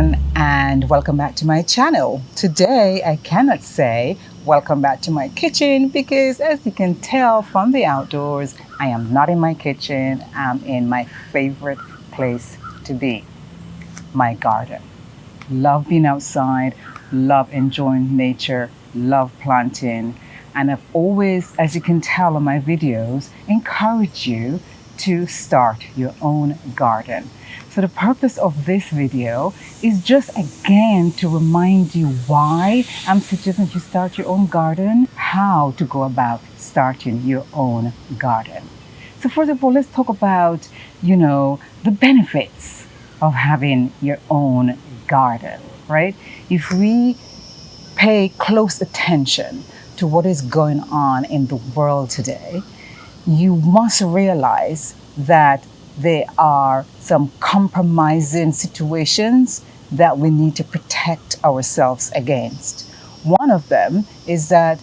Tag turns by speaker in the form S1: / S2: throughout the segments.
S1: everyone, and welcome back to my channel. Today, I cannot say welcome back to my kitchen because, as you can tell from the outdoors, I am not in my kitchen. I'm in my favorite place to be, my garden. Love being outside, love enjoying nature, love planting, and I've always, as you can tell on my videos, encourage you to start your own garden. So the purpose of this video is just again to remind you why I'm suggesting you start your own garden, how to go about starting your own garden. So first of all, let's talk about, the benefits of having your own garden, right? If we pay close attention to what is going on in the world today, you must realize that there are some compromising situations that we need to protect ourselves against. One of them is that,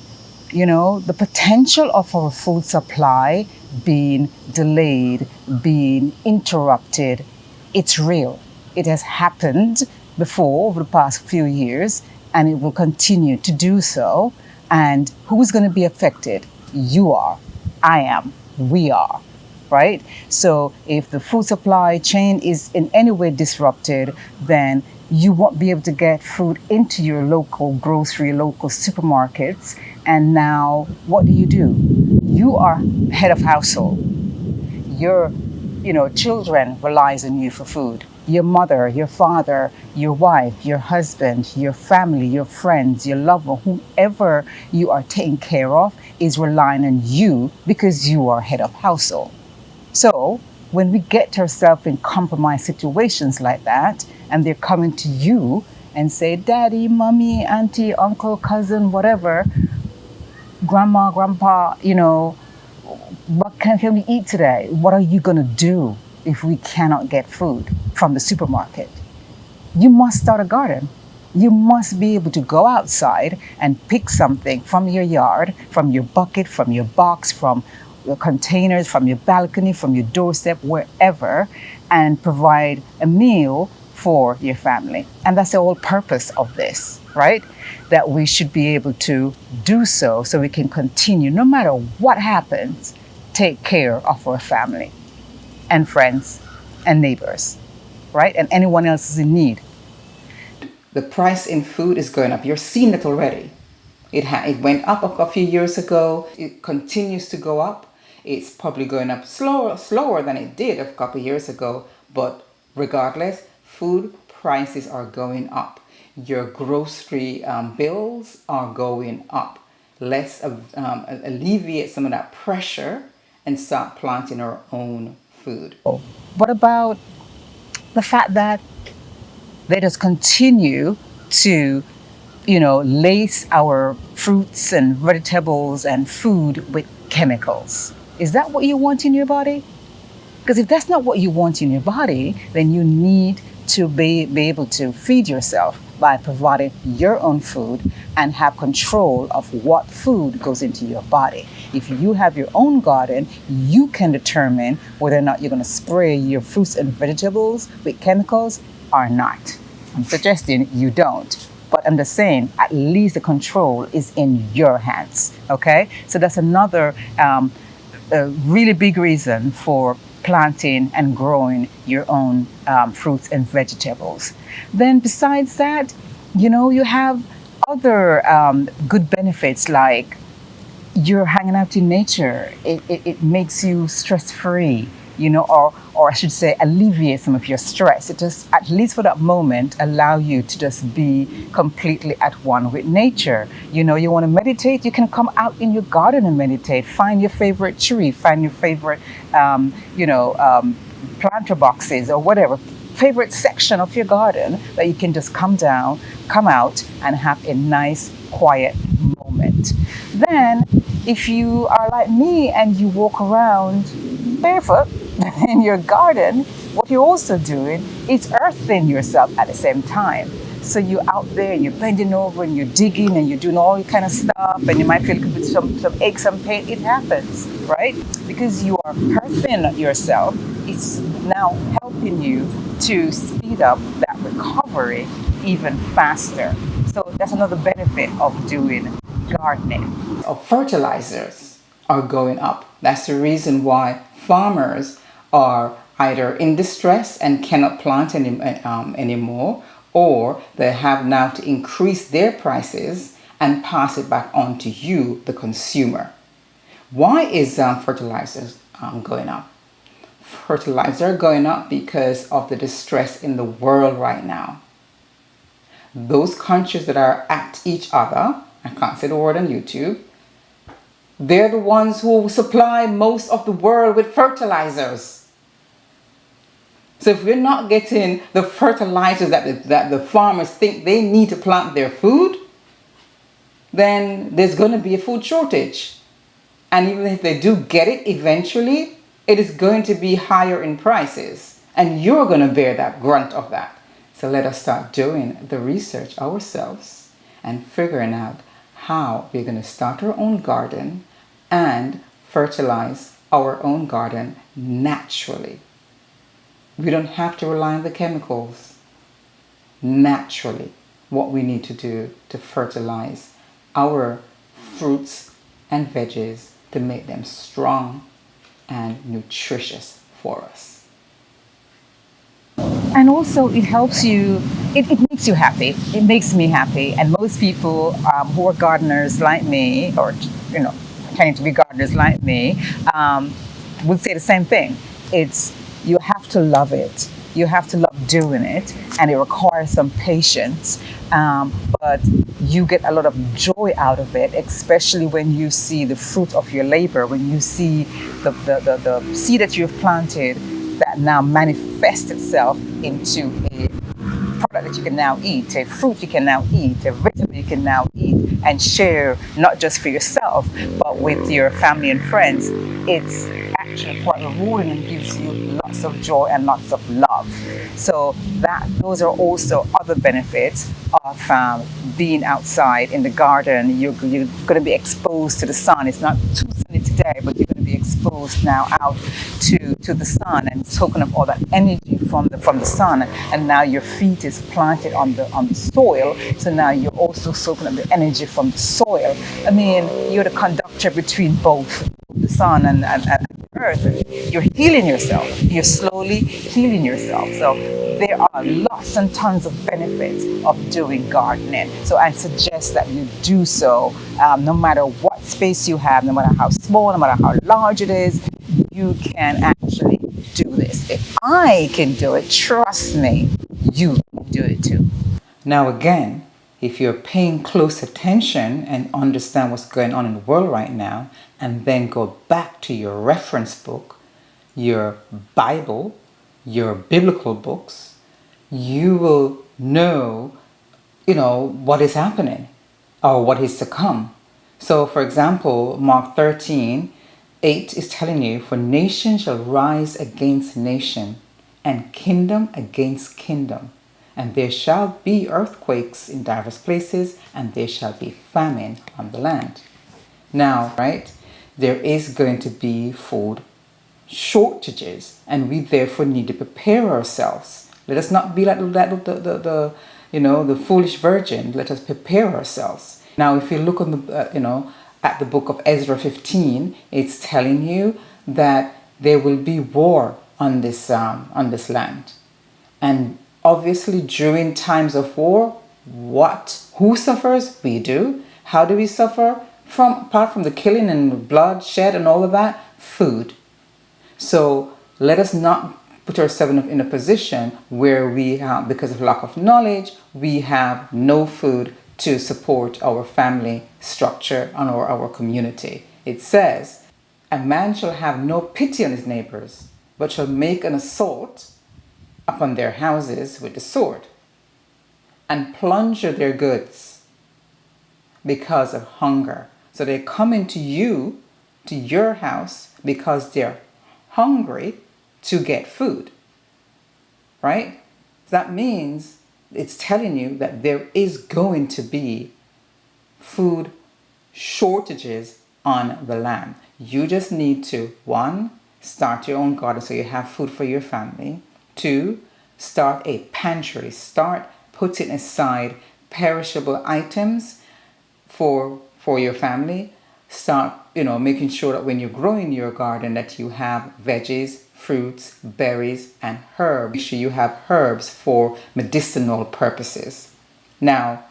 S1: the potential of our food supply being delayed, being interrupted, it's real. It has happened before over the past few years, and it will continue to do so. And who's going to be affected? You are. I am. We are. Right? So if the food supply chain is in any way disrupted, then you won't be able to get food into your local grocery, local supermarkets. And now what do? You are head of household. Your, children relies on you for food. Your mother, your father, your wife, your husband, your family, your friends, your lover, whomever you are taking care of is relying on you because you are head of household. So when we get ourselves in compromised situations like that, and they're coming to you and say, Daddy, Mommy, Auntie, Uncle, Cousin, whatever, Grandma, Grandpa, what can we eat today? What are you going to do if we cannot get food from the supermarket? You must start a garden. You must be able to go outside and pick something from your yard, from your bucket, from your box, from your containers, from your balcony, from your doorstep, wherever, and provide a meal for your family. And that's the whole purpose of this, right? That we should be able to do so we can continue, no matter what happens, take care of our family and friends and neighbors, right? And anyone else is in need. The price in food is going up. You're seeing it already. It went up a few years ago. It continues to go up. It's probably going up slower than it did a couple of years ago. But regardless, food prices are going up. Your grocery bills are going up. Let's alleviate some of that pressure and start planting our own food. What about the fact that let us continue to, lace our fruits and vegetables and food with chemicals? Is that what you want in your body? Because if that's not what you want in your body, then you need to be able to feed yourself by providing your own food and have control of what food goes into your body. If you have your own garden, you can determine whether or not you're going to spray your fruits and vegetables with chemicals or not. I'm suggesting you don't. But I'm just saying, at least the control is in your hands, okay? So that's another a really big reason for planting and growing your own fruits and vegetables. Then besides that, you have other good benefits like you're hanging out in nature. It makes you stress-free, or I should say alleviate some of your stress. It just, at least for that moment, allow you to just be completely at one with nature. You want to meditate, you can come out in your garden and meditate. Find your favorite tree, find your favorite, planter boxes or whatever, favorite section of your garden that you can just come out and have a nice, quiet moment. Then, if you are like me and you walk around barefoot in your garden, what you're also doing is earthing yourself at the same time. So you're out there, you're bending over and you're digging and you're doing all kind of stuff, and you might feel some aches and pain. It happens, right? Because you are earthing yourself, it's now helping you to speed up that recovery recovery even faster. So that's another benefit of doing gardening. Of fertilizers are going up. That's the reason why farmers are either in distress and cannot plant anymore, or they have now to increase their prices and pass it back on to you, the consumer. Why is fertilizers going up? Fertilizer are going up because of the distress in the world right now. Those countries that are at each other, I can't say the word on YouTube, they're the ones who supply most of the world with fertilizers. So if we're not getting the fertilizers that the farmers think they need to plant their food, then there's going to be a food shortage. And even if they do get it eventually, it is going to be higher in prices. And you're going to bear that grunt of that. So let us start doing the research ourselves and figuring out how we're going to start our own garden and fertilize our own garden naturally. We don't have to rely on the chemicals. Naturally, what we need to do to fertilize our fruits and veggies to make them strong and nutritious for us. And also it helps you, it makes you happy. It makes me happy. And most people who are gardeners like me, or, trying to be gardeners like me, would say the same thing. You have to love it. You have to love doing it, and it requires some patience. But you get a lot of joy out of it, especially when you see the fruit of your labor, when you see the seed that you've planted that now manifests itself into a product that you can now eat, a fruit you can now eat, a vitamin you can now eat and share, not just for yourself, but with your family and friends. It's actually quite rewarding and gives you lots of joy and lots of love. So those are also other benefits of being outside in the garden. You're going to be exposed to the sun. It's not too sunny today, but you're going to be exposed now out to the sun and soaking up all that energy from the sun. And now your feet is planted on the soil, so now you're also soaking up the energy from the soil. I mean, you're the conductor between both the sun and earth. You're healing yourself. You're slowly healing yourself. So there are lots and tons of benefits of doing gardening. So I suggest that you do so, no matter what space you have, no matter how small, no matter how large it is. You can actually do this. If I can do it, trust me, you can do it too. Now again, if you're paying close attention and understand what's going on in the world right now, and then go back to your reference book, your Bible, your biblical books, you will know, what is happening or what is to come. So for example, Mark 13:8 is telling you, for nation shall rise against nation and kingdom against kingdom. And there shall be earthquakes in diverse places, and there shall be famine on the land. Now, right, there is going to be food shortages, and we therefore need to prepare ourselves. Let us not be like the foolish virgin. Let us prepare ourselves. Now, if you look on at the book of Ezra 15, it's telling you that there will be war on this land, and obviously, during times of war, who suffers? We do. How do we suffer? Apart from the killing and bloodshed and all of that, food. So let us not put ourselves in a position where we have, because of lack of knowledge, we have no food to support our family structure and our community. It says, a man shall have no pity on his neighbors, but shall make an assault upon their houses with the sword, and plunder their goods because of hunger. So they come into your house, because they're hungry to get food, right? That means it's telling you that there is going to be food shortages on the land. You just need to, 1, start your own garden so you have food for your family. 2, start a pantry. Start putting aside perishable items for your family. Start, making sure that when you're growing your garden that you have veggies, fruits, berries, and herbs. Make sure you have herbs for medicinal purposes. Now,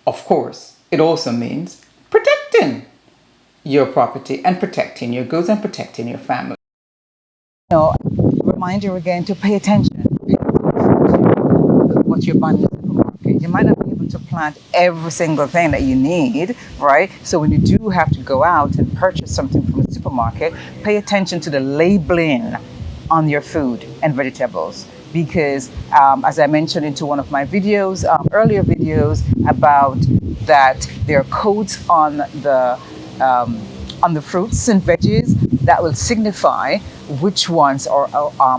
S1: of course, it also means protecting your property and protecting your goods and protecting your family. Remind you again to pay attention. Pay attention to what you're buying in the supermarket. You might not be able to plant every single thing that you need, right? So when you do have to go out and purchase something from the supermarket, pay attention to the labeling on your food and vegetables. Because as I mentioned into one of my videos, earlier videos, about that there are codes on the fruits and veggies that will signify which ones are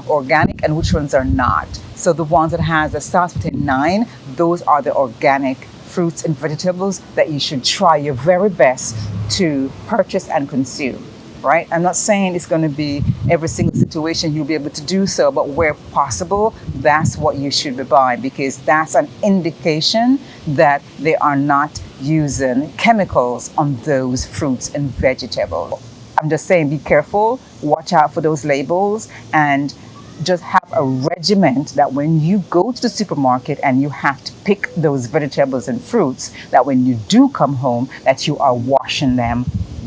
S1: organic and which ones are not. So the ones that starts with a 9, those are the organic fruits and vegetables that you should try your very best to purchase and consume. Right? I'm not saying it's going to be every single situation you'll be able to do so, but where possible, that's what you should be buying, because that's an indication that they are not using chemicals on those fruits and vegetables. I'm just saying, be careful, watch out for those labels, and just have a regiment that when you go to the supermarket and you have to pick those vegetables and fruits, that when you do come home, that you are washing them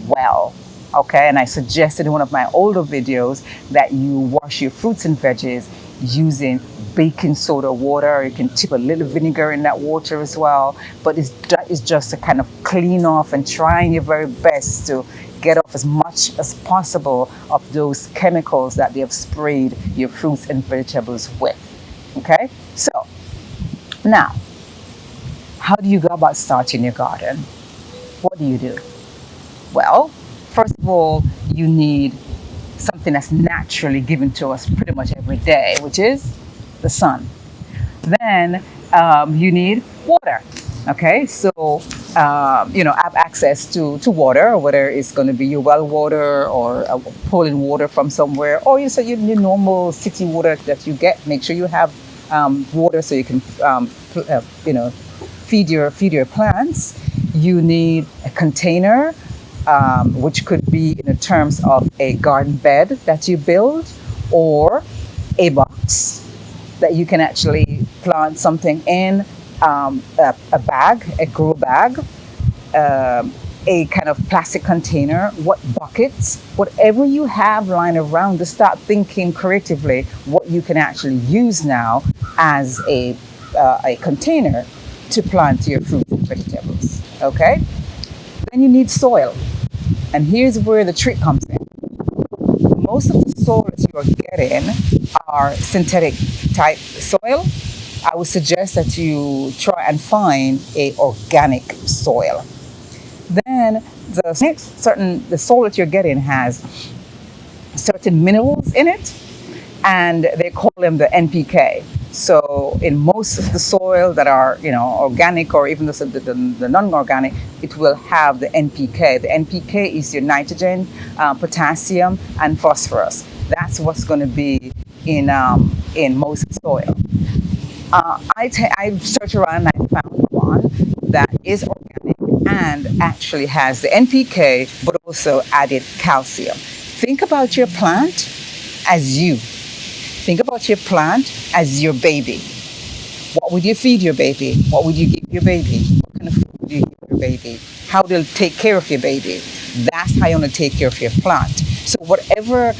S1: well. Okay, and I suggested in one of my older videos that you wash your fruits and veggies using baking soda water. You can tip a little vinegar in that water as well. But it's just to kind of clean off and trying your very best to get off as much as possible of those chemicals that they have sprayed your fruits and vegetables with. Okay, so now, how do you go about starting your garden? What do you do? Well, first of all, you need something that's naturally given to us pretty much every day, which is the sun. Then you need water. Okay, so have access to water, whether it's going to be your well water or pulling water from somewhere, or you say your normal city water that you get. Make sure you have water so you can feed your plants. You need a container, which could be in terms of a garden bed that you build, or a box that you can actually plant something in, a bag, a grow bag, a kind of plastic container, what buckets, whatever you have lying around, to start thinking creatively what you can actually use now as a container to plant your fruits and vegetables. Okay? Then you need soil. And here's where the trick comes in. Most of the soil that you are getting are synthetic type soil. I would suggest that you try and find a organic soil. Then the soil that you're getting has certain minerals in it, and they call them the NPK. So in most of the soil that are organic, or even the non-organic, it will have the NPK. The NPK is your nitrogen, potassium, and phosphorus. That's what's going to be in most soil. I searched around and I found one that is organic and actually has the NPK, but also added calcium. Think about your plant as you. Think about your plant as your baby. What would you feed your baby? What would you give your baby? What kind of food would you give your baby? How do you take care of your baby? That's how you want to take care of your plant. So whatever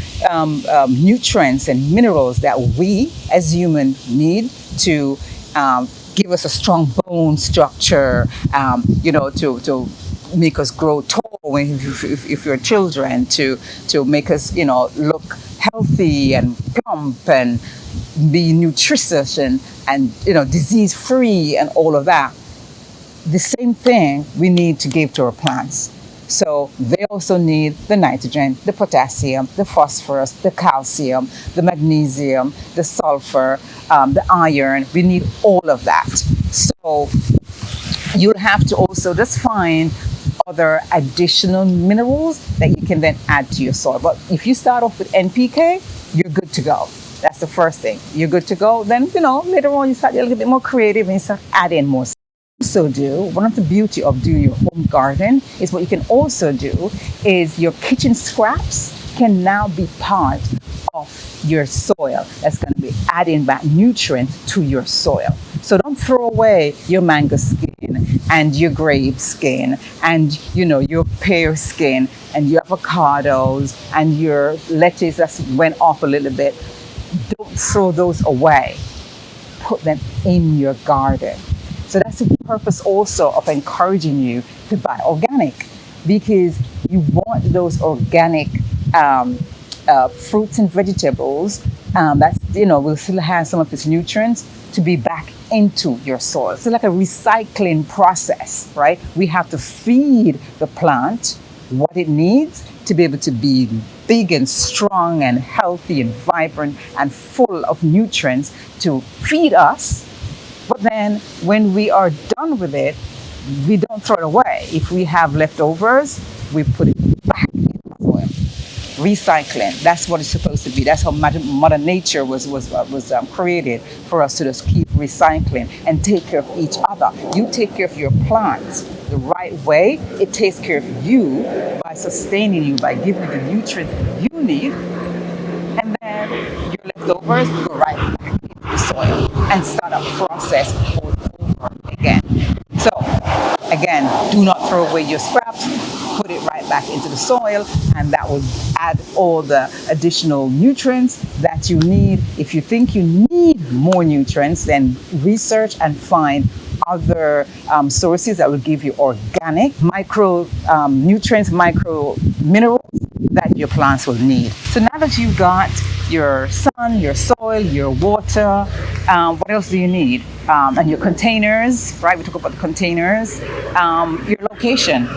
S1: nutrients and minerals that we as humans need to give us a strong bone structure, to make us grow tall if you're children, to make us look healthy and plump and be nutritious and disease free and all of that. The same thing we need to give to our plants. So they also need the nitrogen, the potassium, the phosphorus, the calcium, the magnesium, the sulfur, the iron. We need all of that. So you'll have to also just find other additional minerals that you can then add to your soil. But if you start off with NPK, you're good to go. That's the first thing. You're good to go. Then, later on you start a little bit more creative and you start adding more. Also do one of the beauty of doing your home garden is what you can also do is your kitchen scraps can now be part of your soil. That's going to be adding back nutrients to your soil. So don't throw away your mango skin and your grape skin and your pear skin and your avocados and your lettuce that went off a little bit. Don't throw those away. Put them in your garden. So that's the purpose also of encouraging you to buy organic, because you want those organic fruits and vegetables that's will still have some of its nutrients to be back into your soil. So like a recycling process, right? We have to feed the plant what it needs to be able to be big and strong and healthy and vibrant and full of nutrients to feed us. But then when we are done with it, we don't throw it away. If we have leftovers, we put it back in the soil. Recycling, that's what it's supposed to be. That's how Mother Nature was created, for us to just keep recycling and take care of each other. You take care of your plants the right way, it takes care of you by sustaining you, by giving you the nutrients you need, and then your leftovers go right back into the soil and start a process all over again. So, again, do not throw away your scraps, put it right back into the soil, and that will add all the additional nutrients that you need. If you think you need more nutrients, then research and find other sources that will give you organic micro nutrients, micro minerals that your plants will need. So now that you've got your sun, your soil, your water, what else do you need? And your containers, right? We talk about the containers. Your location.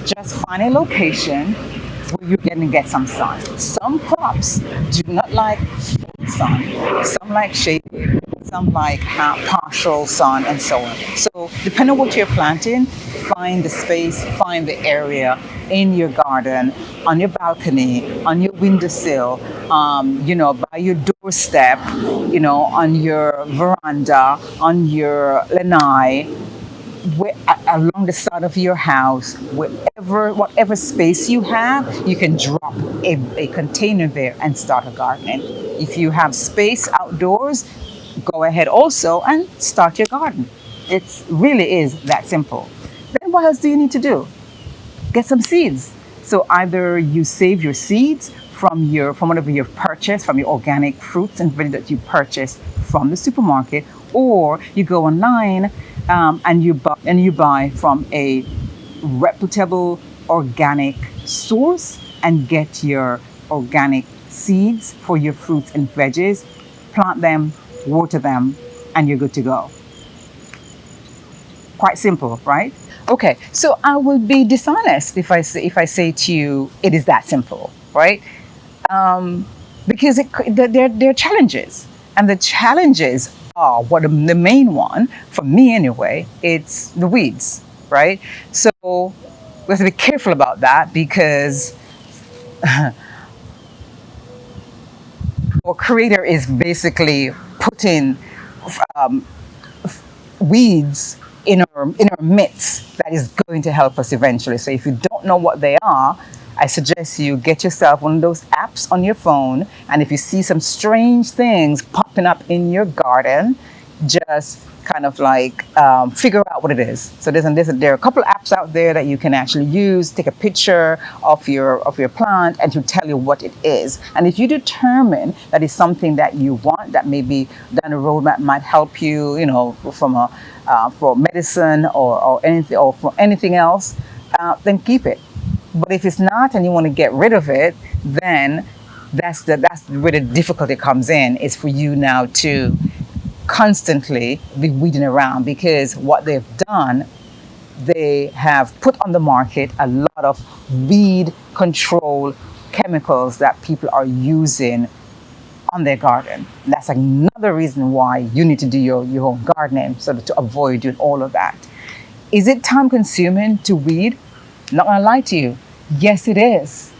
S1: Just find a location where you're going to get some sun. Some crops do not like full sun. Some like shaded, some like partial sun, and so on. So depending on what you're planting, find the space, find the area in your garden, on your balcony, on your windowsill, by your doorstep, on your veranda, on your lanai, along the side of your house, whatever space you have, you can drop a container there and start a garden. If you have space outdoors, go ahead also and start your garden. It really is that simple. Then what else do you need to do? Get some seeds. So either you save your seeds from whatever you've purchased, from your organic fruits and vegetables that you purchased from the supermarket, or you go online and you buy from a reputable organic source and get your organic seeds for your fruits and veggies, plant them, water them, and you're good to go. Quite simple, right? Okay, so I will be dishonest if I say to you it is that simple, right? Because there are challenges, and the challenges are the main one for me anyway. It's the weeds, right? So we have to be careful about that, because our creator is basically putting weeds in our midst that is going to help us eventually. So if you don't know what they are, I suggest you get yourself one of those apps on your phone, and if you see some strange things popping up in your garden, just kind of like figure out what it is. So there are a couple of apps out there that you can actually use. Take a picture of your plant and to tell you what it is. And if you determine that it's something that you want, that maybe down the road might help you, from for medicine or anything, or for anything else, then keep it. But if it's not and you want to get rid of it, then that's where the difficulty comes in. Is for you now to constantly be weeding around, because what they've done, they have put on the market a lot of weed control chemicals that people are using on their garden. That's another reason why you need to do your own gardening, so to avoid doing all of that. Is it time consuming to weed? Not gonna lie to you. Yes, it is.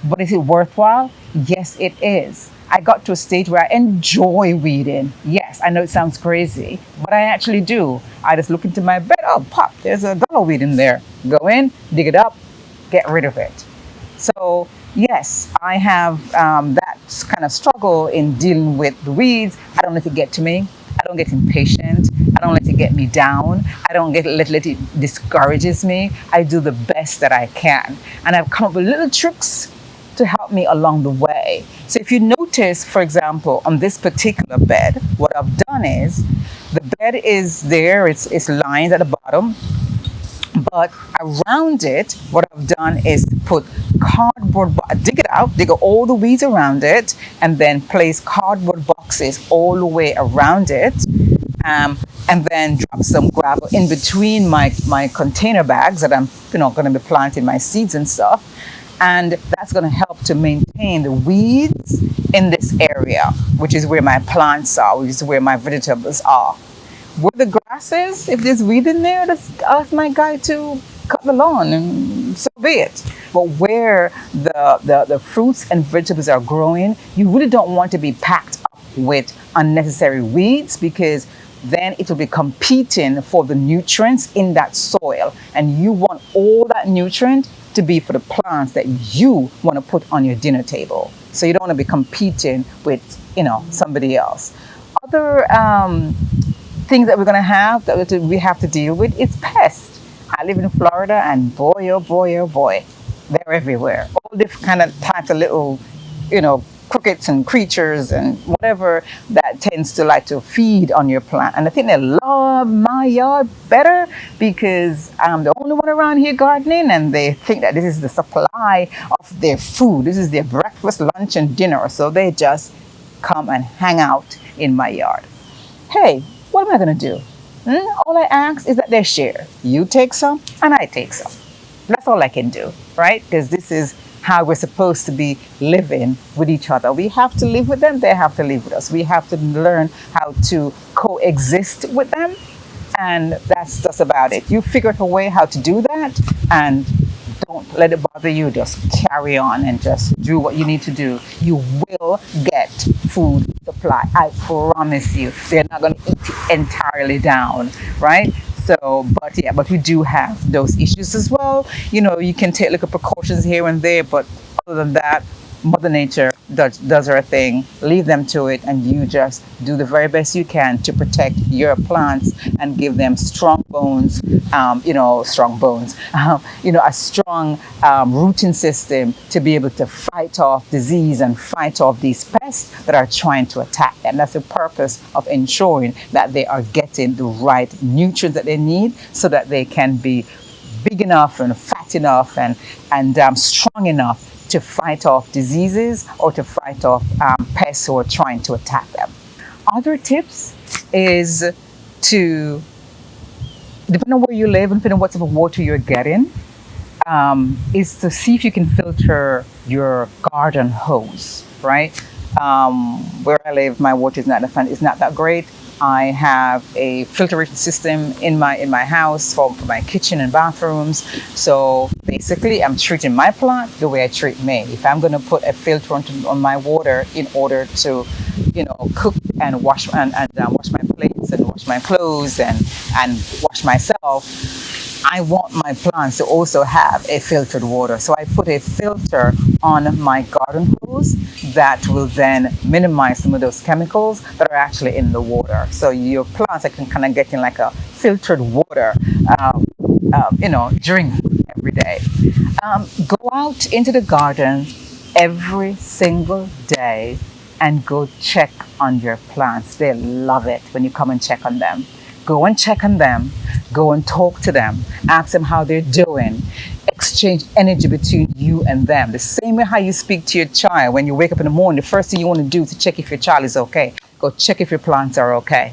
S1: But is it worthwhile? Yes, it is. I got to a stage where I enjoy weeding. Yes, I know it sounds crazy, but I actually do. I just look into my bed, oh, pop, there's a dollar weed in there. Go in, dig it up, get rid of it. So, yes, I have that kind of struggle in dealing with the weeds. I don't let it get to me. I don't get impatient. I don't let it get me down. I don't let it discourages me. I do the best that I can. And I've come up with little tricks to help me along the way. So if you notice, for example, on this particular bed, what I've done is the bed is there, it's lined at the bottom, but around it, what I've done is put cardboard, dig it out, dig all the weeds around it, and then place cardboard boxes all the way around it. And then drop some gravel in between my container bags that I'm going to be planting my seeds and stuff. And that's going to help to maintain the weeds in this area, which is where my plants are, which is where my vegetables are. Where the grass is, if there's weed in there, just ask my guy to cut the lawn and so be it. But where the fruits and vegetables are growing, you really don't want to be packed up with unnecessary weeds, because then it will be competing for the nutrients in that soil. And you want all that nutrient to be for the plants that you want to put on your dinner table. So you don't want to be competing with, somebody else. Other things that we're going to have that we have to deal with is pests. I live in Florida, and boy, oh boy, oh boy, they're everywhere. All different kind of types of little, crickets and creatures and whatever that tends to like to feed on your plant. And I think they love my yard better because I'm the only one around here gardening, and they think that this is the supply of their food. This is their breakfast, lunch, and dinner. So they just come and hang out in my yard. Hey, what am I going to do? All I ask is that they share. You take some and I take some. That's all I can do, right? Because this is how we're supposed to be living with each other. We have to live with them, they have to live with us. We have to learn how to coexist with them, and that's just about it. You figure out a way how to do that, and don't let it bother you. Just carry on and just do what you need to do. You will get food supply. I promise you. They're not going to eat it entirely down, right? So, but we do have those issues as well. You can take little precautions here and there, but other than that, Mother Nature does her thing. Leave them to it, and you just do the very best you can to protect your plants and give them strong bones. A strong rooting system to be able to fight off disease and fight off these pests that are trying to attack them. That's the purpose of ensuring that they are getting the right nutrients that they need, so that they can be big enough and fat enough and strong enough to fight off diseases or to fight off pests who are trying to attack them. Other tips is to, depending on where you live and depending on what type of water you're getting, is to see if you can filter your garden hose, right? Where I live, my water is not that great. I have a filtration system in my house for my kitchen and bathrooms. So basically, I'm treating my plant the way I treat me. If I'm going to put a filter on my water in order to, cook and wash wash my plates and wash my clothes and wash myself, I want my plants to also have a filtered water. So I put a filter on my garden hose that will then minimize some of those chemicals that are actually in the water. So your plants can kind of get in like a filtered water, drink every day. Go out into the garden every single day and go check on your plants. They love it when you come and check on them. Go and check on them. Go and talk to them. Ask them how they're doing. Exchange energy between you and them. The same way how you speak to your child. When you wake up in the morning, the first thing you want to do is to check if your child is okay. Go check if your plants are okay.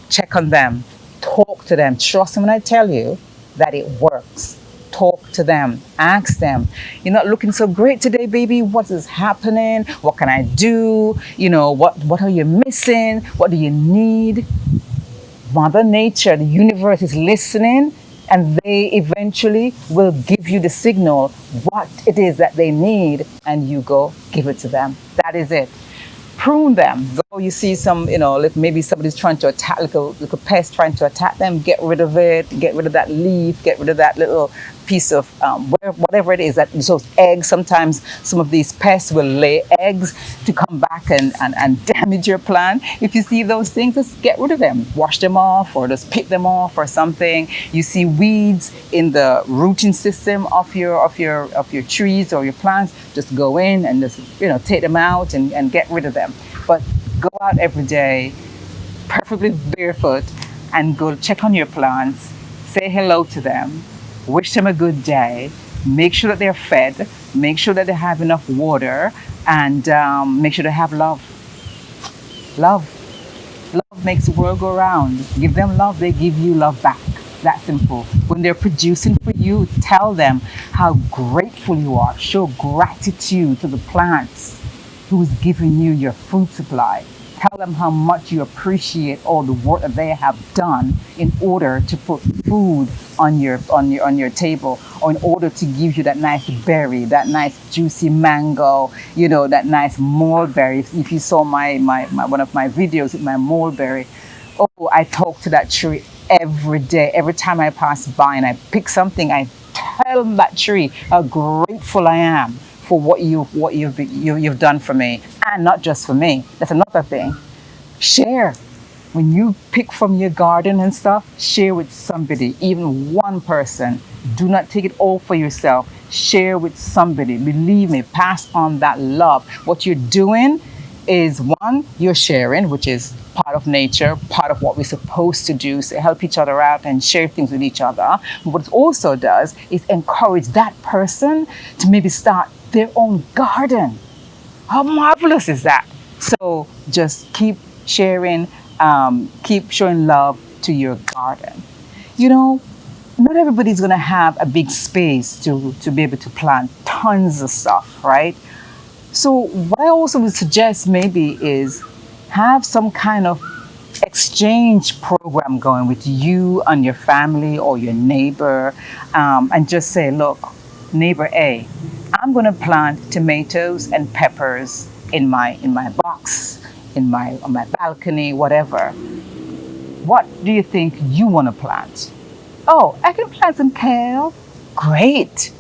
S1: Check on them. Talk to them. Trust me when I tell you that it works. Talk to them. Ask them, you're not looking so great today, baby. What is happening? What can I do? What are you missing? What do you need? Mother Nature, the universe is listening, and they eventually will give you the signal what it is that they need, and you go give it to them. That is it. prune them. Go, you see some, like maybe somebody's trying to attack, little pest trying to attack them. Get rid of it. Get rid of that leaf. Get rid of that little piece of whatever it is that so eggs. Sometimes some of these pests will lay eggs to come back and damage your plant. If you see those things, just get rid of them. Wash them off or just pick them off or something. You see weeds in the rooting system of your trees or your plants, just go in and just take them out and get rid of them. But go out every day, perfectly barefoot, and go check on your plants, say hello to them, wish them a good day, make sure that they're fed, make sure that they have enough water, and make sure they have love. Love. Love makes the world go round. Give them love, they give you love back. That simple. When they're producing for you, tell them how grateful you are. Show gratitude to the plants who's giving you your food supply. Tell them how much you appreciate all the work that they have done in order to put food on your table, or in order to give you that nice berry, that nice juicy mango, that nice mulberry. If you saw my one of my videos with my mulberry, oh, I talk to that tree every day. Every time I pass by and I pick something, I tell that tree how grateful I am for what you've done for me, and not just for me. That's another thing. Share. When you pick from your garden and stuff, share with somebody, even one person. Do not take it all for yourself. Share with somebody. Believe me, pass on that love. What you're doing is, one, you're sharing, which is part of nature, part of what we're supposed to do, so help each other out and share things with each other. But what it also does is encourage that person to maybe start their own garden. How marvelous is that? So just keep sharing, keep showing love to your garden. Not everybody's going to have a big space to be able to plant tons of stuff, right? So what I also would suggest maybe is have some kind of exchange program going with you and your family or your neighbor, and just say, look, neighbor A, I'm going to plant tomatoes and peppers in my box, on my balcony, whatever. What do you think you want to plant? Oh, I can plant some kale. Great.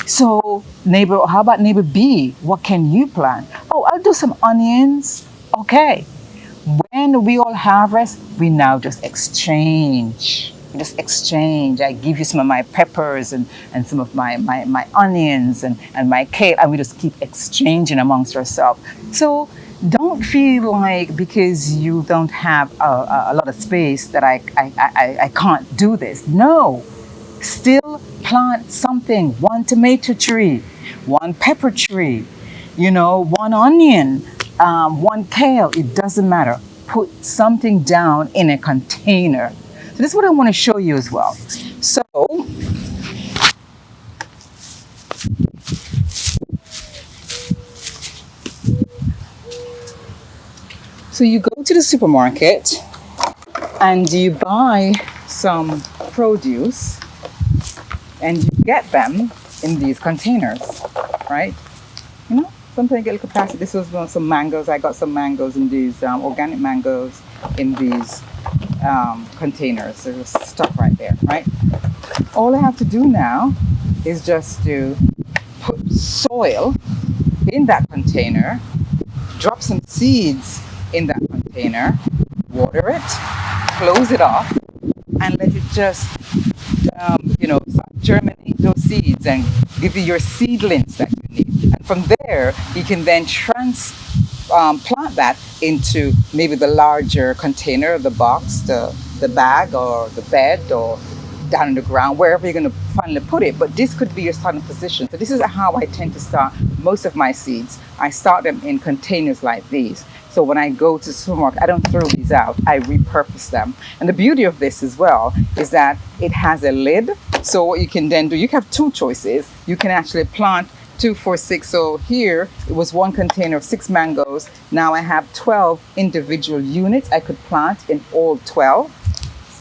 S1: So how about neighbor B? What can you plant? Oh, I'll do some onions. Okay. When we all harvest, we now just exchange. I give you some of my peppers and some of my onions and my kale, and we just keep exchanging amongst ourselves. So don't feel like because you don't have a lot of space that I can't do this. No. Still plant something. One tomato tree, one pepper tree, one onion, one kale. It doesn't matter. Put something down in a container. So this is what I want to show you as well. So you go to the supermarket and you buy some produce and you get them in these containers, right? Sometimes you get a little plastic. This was some mangoes. I got some mangoes in these, organic mangoes in these containers. There's stuff right there, right? All I have to do now is just to put soil in that container, drop some seeds in that container, water it, close it off, and let it just, start germinate those seeds and give you your seedlings that you need. And from there, you can then plant that into maybe the larger container, the box, the bag, or the bed, or down in the ground, wherever you're going to finally put it. But this could be your starting position. So this is how I tend to start most of my seeds. I start them in containers like these. So when I go to the supermarket, I don't throw these out. I repurpose them. And the beauty of this as well is that it has a lid. So what you can then do, you have two choices. You can actually plant 2, 4, 6. So here it was one container of 6 mangoes. Now I have 12 individual units I could plant in all 12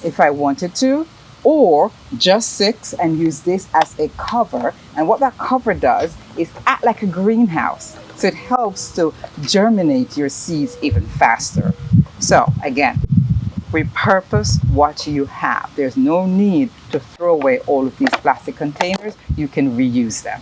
S1: if I wanted to. or just 6 and use this as a cover. And what that cover does is act like a greenhouse. So it helps to germinate your seeds even faster. So again, repurpose what you have. There's no need to throw away all of these plastic containers. You can reuse them.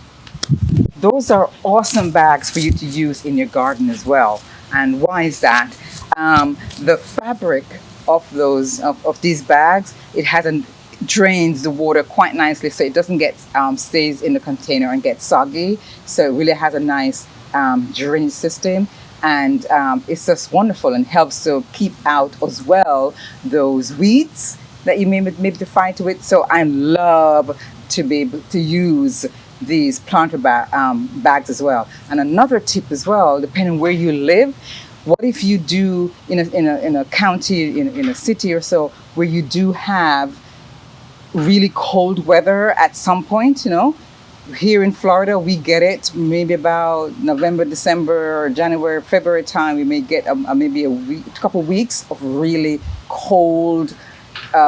S1: Those are awesome bags for you to use in your garden as well. And why is that? The fabric of these bags, it hasn't drains the water quite nicely, so it doesn't get stays in the container and gets soggy. So it really has a nice drainage system, and it's just wonderful and helps to keep out as well those weeds that you may to fight with. So I love to be able to use these planter bags as well. And another tip as well, depending where you live, what if you do in a county, in a city or so, where you do have really cold weather at some point, here in Florida, we get it maybe about November, December, or January, February time. We may get maybe a couple of weeks of really cold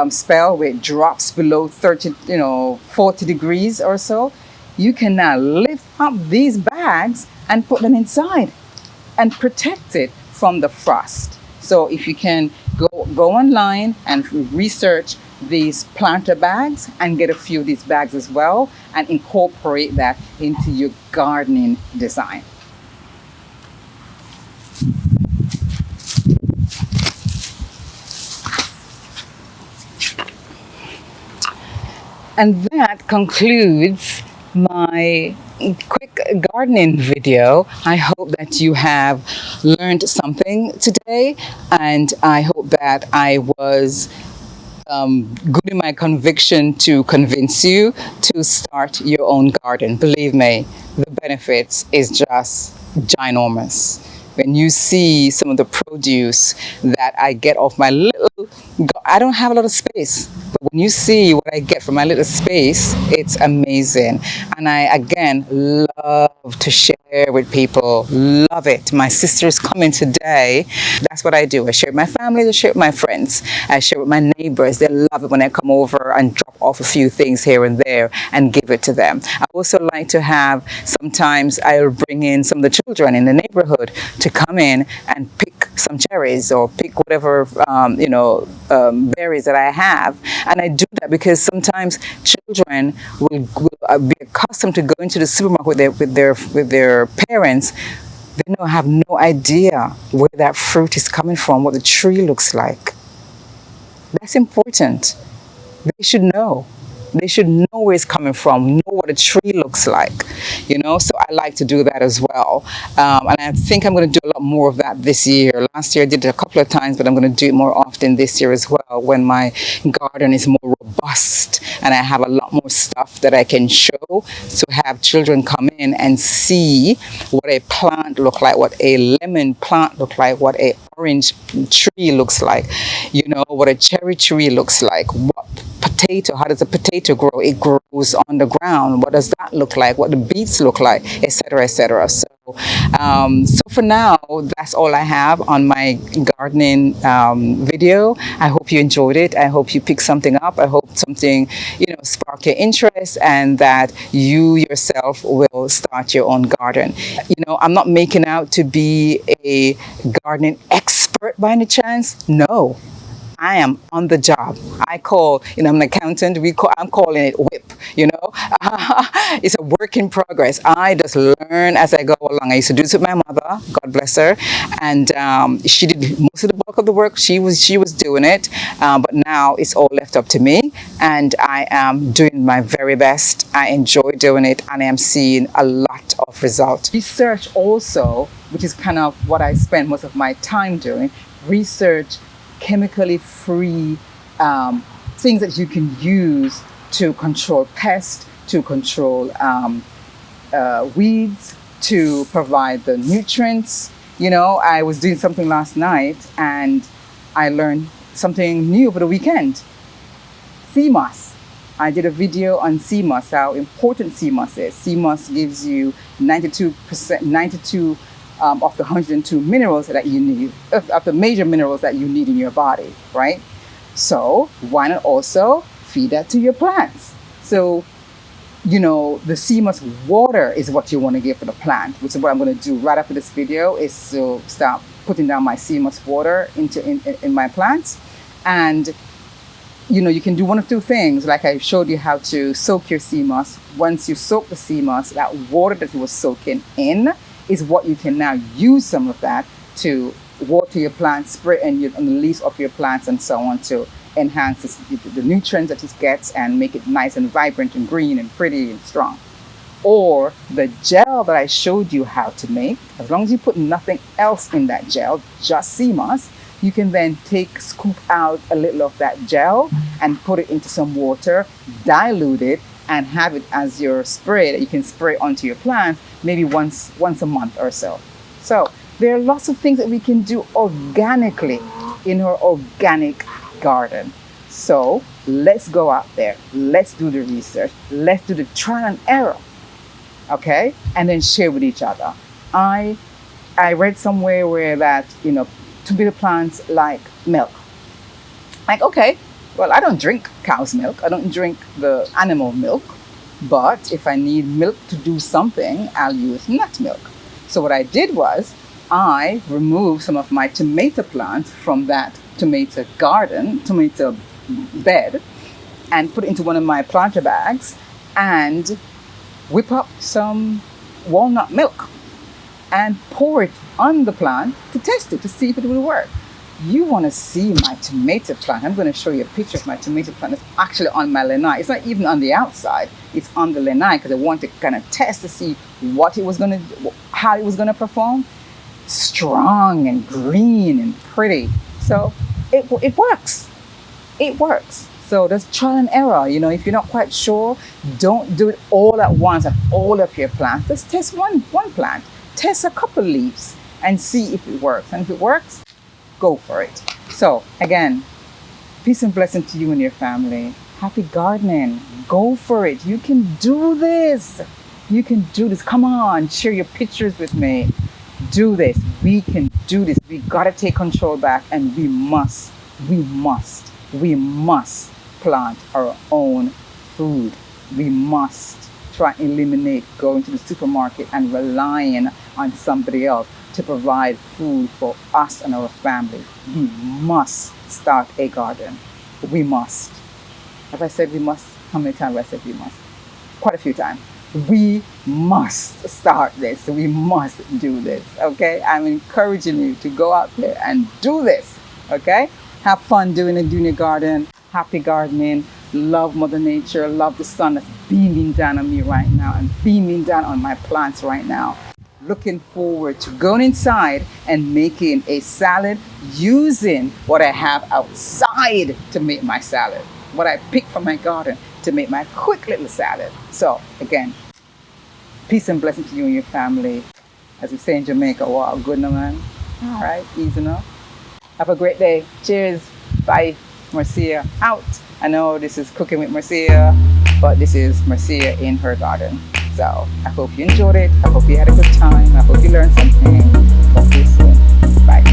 S1: spell where it drops below 30, 40 degrees or so. You can now lift up these bags and put them inside and protect it from the frost. So if you can go online and research these planter bags and get a few of these bags as well and incorporate that into your gardening design. And that concludes my quick gardening video. I hope that you have learned something today, and I hope that I was good in my conviction to convince you to start your own garden. Believe me, the benefits is just ginormous. When you see some of the produce that I get off my little, I don't have a lot of space, but when you see what I get from my little space, it's amazing. And I, again, love to share with people. Love it. My sister is coming today. That's what I do. I share with my family, I share with my friends, I share with my neighbors. They love it when I come over and drop off a few things here and there and give it to them. I also like to have, sometimes I'll bring in some of the children in the neighborhood to come in and pick some cherries or pick whatever berries that I have. And I do that because sometimes children will be accustomed to going to the supermarket with their parents. They have no idea where that fruit is coming from, what the tree looks like. That's important. They should know. They should know where it's coming from, know what a tree looks like, so I like to do that as well. And I think I'm going to do a lot more of that this year. Last year I did it a couple of times, but I'm going to do it more often this year as well, when my garden is more robust and I have a lot more stuff that I can show, to have children come in and see what a plant look like, what a lemon plant look like, what a orange tree looks like, what a cherry tree looks like, what potato, how does a potato grow? It grows on the ground. What does that look like? What the beets look like, etc., etc. So for now, that's all I have on my gardening video. I hope you enjoyed it. I hope you picked something up. I hope something, spark your interest, and that you yourself will start your own garden. I'm not making out to be a gardening expert by any chance. No. I am on the job. I call, I'm an accountant. I'm calling it WIP. It's a work in progress. I just learn as I go along. I used to do this with my mother, God bless her, and she did most of the bulk of the work. She was doing it, but now it's all left up to me, and I am doing my very best. I enjoy doing it, and I am seeing a lot of results. Research also, which is kind of what I spend most of my time doing. Research chemically free things that you can use to control pests, to control weeds, to provide the nutrients. I was doing something last night and I learned something new over the weekend. Sea moss. I did a video on sea moss, how important sea moss is. Sea moss gives you 92% of the 102 minerals that you need, of the major minerals that you need in your body, right? So why not also feed that to your plants. So, the sea moss water is what you want to give for the plant, which is what I'm going to do right after this video, is to start putting down my sea moss water in my plants. And you can do one of two things, like I showed you how to soak your sea moss. Once you soak the sea moss, that water that you were soaking in is what you can now use some of that to water your plants, spray on the leaves of your plants and so on, to enhance the nutrients that it gets and make it nice and vibrant and green and pretty and strong. Or the gel that I showed you how to make, as long as you put nothing else in that gel, just sea moss, you can then scoop out a little of that gel and put it into some water, dilute it, and have it as your spray that you can spray onto your plants maybe once a month or so. So there are lots of things that we can do organically in our organic garden. So let's go out there, let's do the research, let's do the trial and error, okay? And then share with each other. I read somewhere where that, tomato plants like milk. Like, okay, well, I don't drink cow's milk, I don't drink the animal milk, but if I need milk to do something, I'll use nut milk. So what I did was, I removed some of my tomato plants from that tomato bed, and put it into one of my planter bags and whip up some walnut milk and pour it on the plant to test it, to see if it will work. You want to see my tomato plant? I'm going to show you a picture of my tomato plant. It's actually on my lanai. It's not even on the outside. It's on the lanai because I want to kind of test to see how it was going to perform. Strong and green and pretty. So it works. It works. So there's trial and error. If you're not quite sure, don't do it all at once on all of your plants. Just test one plant. Test a couple leaves and see if it works. And if it works, go for it. So again, peace and blessing to you and your family. Happy gardening. Go for it. You can do this. You can do this. Come on, share your pictures with me. Do this. We can do this. We gotta take control back, and we must plant our own food. We must try and eliminate going to the supermarket and relying on somebody else to provide food for us and our family. We must start a garden. We must. Have I said we must? How many times have I said we must? Quite a few times. We must start this. We must do this, okay? I'm encouraging you to go out there and do this, okay? Have fun doing it in your garden. Happy gardening. Love Mother Nature. Love the sun that's beaming down on me right now and beaming down on my plants right now. Looking forward to going inside and making a salad using what I have outside to make my salad. What I pick from my garden to make my quick little salad. So again, peace and blessing to you and your family. As we say in Jamaica, wow, good no man. All right, easy enough. Have a great day. Cheers. Bye. Marcia out. I know this is Cooking with Marcia, but this is Marcia in her garden. So I hope you enjoyed it. I hope you had a good time. I hope you learned something. Talk to you soon. Bye.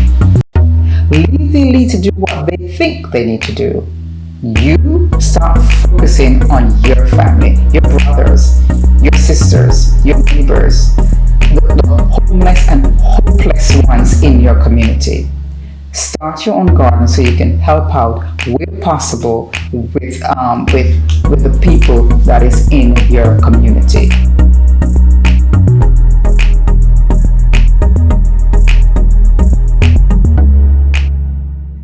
S1: Leave the elite to do what they think they need to do. You start focusing on your family, your brothers, your sisters, your neighbors, the homeless and hopeless ones in your community. Start your own garden so you can help out where possible with the people that is in your community.